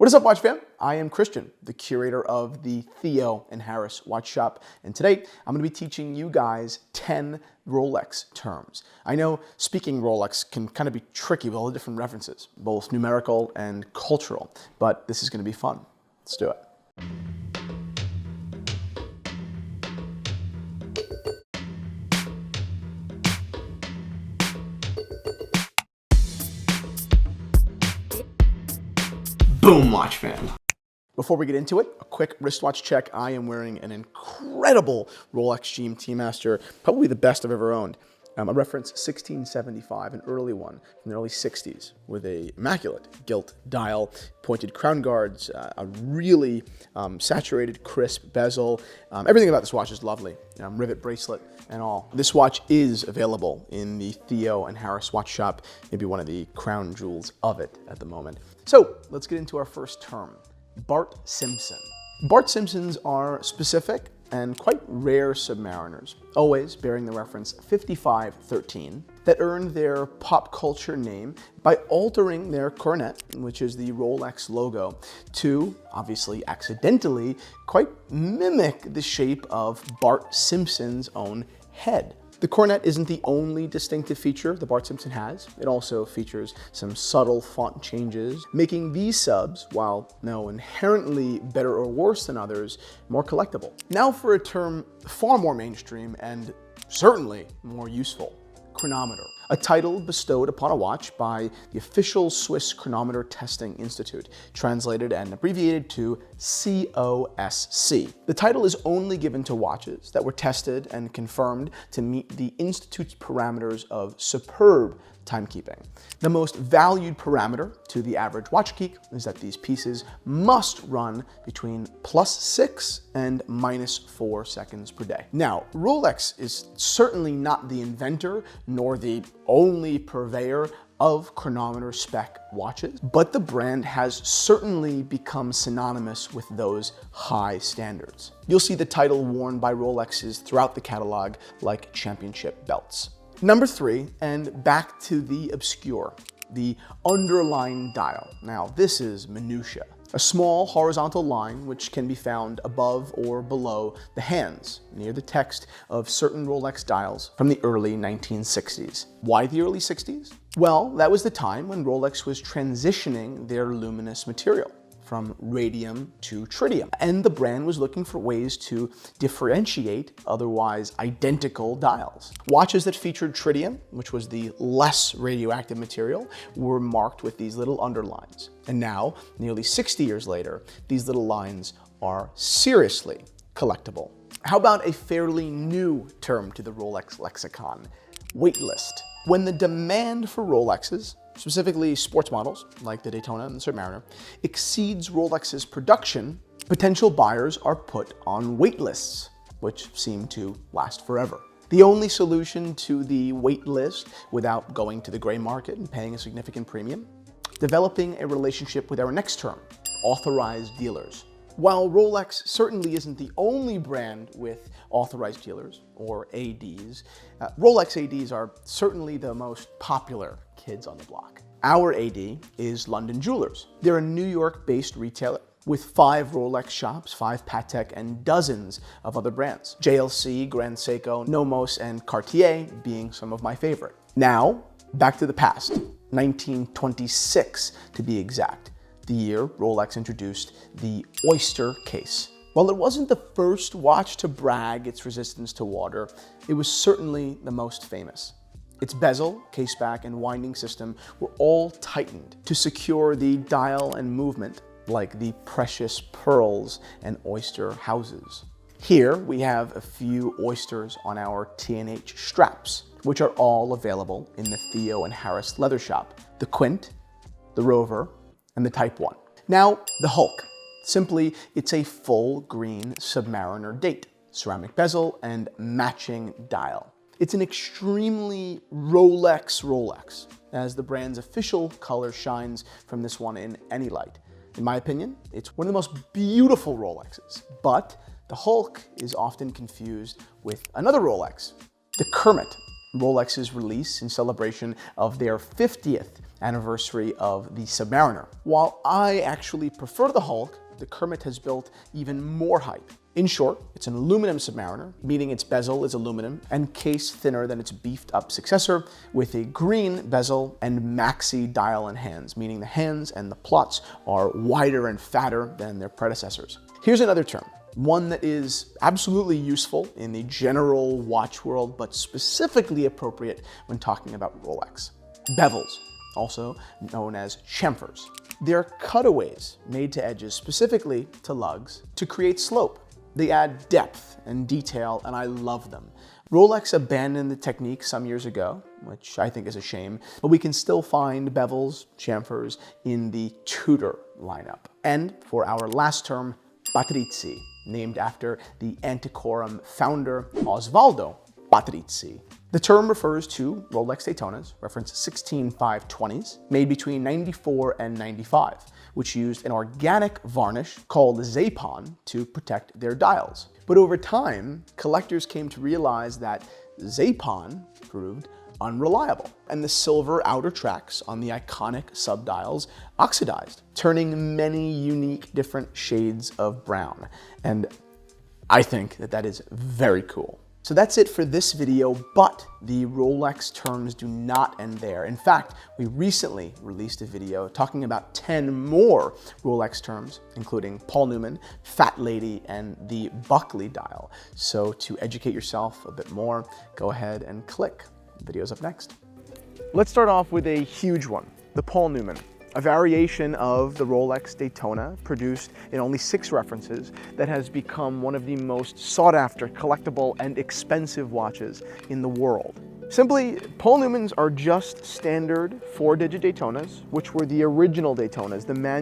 What is up, watch fam? I am Christian, the curator of the Theo and Harris watch shop, and today I'm going to be teaching you guys 10 Rolex terms. I know speaking Rolex can kind of be tricky with all the different references, both numerical and cultural, but this is going to be fun. Let's do it. Boom, watch fam. Before we get into it, a quick wristwatch check. I am wearing an incredible Rolex GMT Master, probably the best I've ever owned. A reference 1675, an early one from the early 60s with a immaculate gilt dial, pointed crown guards, a really saturated, crisp bezel. Everything about this watch is lovely. Rivet bracelet and all. This watch is available in the Theo and Harris watch shop, maybe one of the crown jewels of it at the moment. So let's get into our first term, Bart Simpson. Bart Simpsons are specific and quite rare submariners, always bearing the reference 5513, that earned their pop culture name by altering their coronet, which is the Rolex logo, to, obviously accidentally, quite mimic the shape of Bart Simpson's own head. The coronet isn't the only distinctive feature the Bart Simpson has. It also features some subtle font changes, making these subs, while no inherently better or worse than others, more collectible. Now for a term far more mainstream and certainly more useful. Chronometer, a title bestowed upon a watch by the official Swiss Chronometer Testing Institute, translated and abbreviated to COSC. The title is only given to watches that were tested and confirmed to meet the Institute's parameters of superb timekeeping. The most valued parameter to the average watch geek is that these pieces must run between +6 and -4 seconds per day. Now, Rolex is certainly not the inventor nor the only purveyor of chronometer spec watches, but the brand has certainly become synonymous with those high standards. You'll see the title worn by Rolexes throughout the catalog like championship belts. Number 3, and back to the obscure, the Underline dial. Now, this is minutia. A small horizontal line which can be found above or below the hands, near the text of certain Rolex dials from the early 1960s. Why the early 60s? Well, that was the time when Rolex was transitioning their luminous material from radium to tritium, and the brand was looking for ways to differentiate otherwise identical dials. Watches that featured tritium, which was the less radioactive material, were marked with these little underlines. And now, nearly 60 years later, these little lines are seriously collectible. How about a fairly new term to the Rolex lexicon? Waitlist. When the demand for Rolexes, specifically sports models like the Daytona and the Submariner, exceeds Rolex's production, potential buyers are put on wait lists, which seem to last forever. The only solution to the wait list without going to the gray market and paying a significant premium? Developing a relationship with our next term, authorized dealers. While Rolex certainly isn't the only brand with authorized dealers, or ADs, Rolex ADs are certainly the most popular kids on the block. Our AD is London Jewelers. They're a New York-based retailer with 5 Rolex shops, 5 Patek, and dozens of other brands. JLC, Grand Seiko, Nomos, and Cartier being some of my favorite. Now, back to the past, 1926 to be exact. The year Rolex introduced the Oyster case. While it wasn't the first watch to brag its resistance to water, it was certainly the most famous. Its bezel, caseback, and winding system were all tightened to secure the dial and movement, like the precious pearls and oyster houses. Here we have a few oysters on our T&H straps, which are all available in the Theo and Harris leather shop. The Quint, the Rover, and the Type 1. Now, the Hulk. Simply, it's a full green Submariner date, ceramic bezel, and matching dial. It's an extremely Rolex, as the brand's official color shines from this one in any light. In my opinion, it's one of the most beautiful Rolexes, but the Hulk is often confused with another Rolex, the Kermit, Rolex's release in celebration of their 50th anniversary of the Submariner. While I actually prefer the Hulk, the Kermit has built even more hype. In short, it's an aluminum Submariner, meaning its bezel is aluminum and case thinner than its beefed up successor, with a green bezel and maxi dial and hands, meaning the hands and the plots are wider and fatter than their predecessors. Here's another term, one that is absolutely useful in the general watch world, but specifically appropriate when talking about Rolex. Bevels, also known as chamfers. They're cutaways made to edges, specifically to lugs, to create slope. They add depth and detail, and I love them. Rolex abandoned the technique some years ago, which I think is a shame, but we can still find bevels, chamfers in the Tudor lineup. And for our last term, Patrizzi, named after the Antiquorum founder Osvaldo Patrizzi. The term refers to Rolex Daytonas, reference 16.520s, made between 94 and 95, which used an organic varnish called Zapon to protect their dials. But over time, collectors came to realize that Zapon proved unreliable, and the silver outer tracks on the iconic subdials oxidized, turning many unique different shades of brown. And I think that that is very cool. So that's it for this video, but the Rolex terms do not end there. In fact, we recently released a video talking about 10 more Rolex terms, including Paul Newman, Fat Lady, and the Buckley dial. So to educate yourself a bit more, go ahead and click. The video's up next. Let's start off with a huge one, the Paul Newman. A variation of the Rolex Daytona, produced in only 6 references, that has become one of the most sought-after, collectible, and expensive watches in the world. Simply, Paul Newmans are just standard 4-digit Daytonas, which were the original Daytonas, the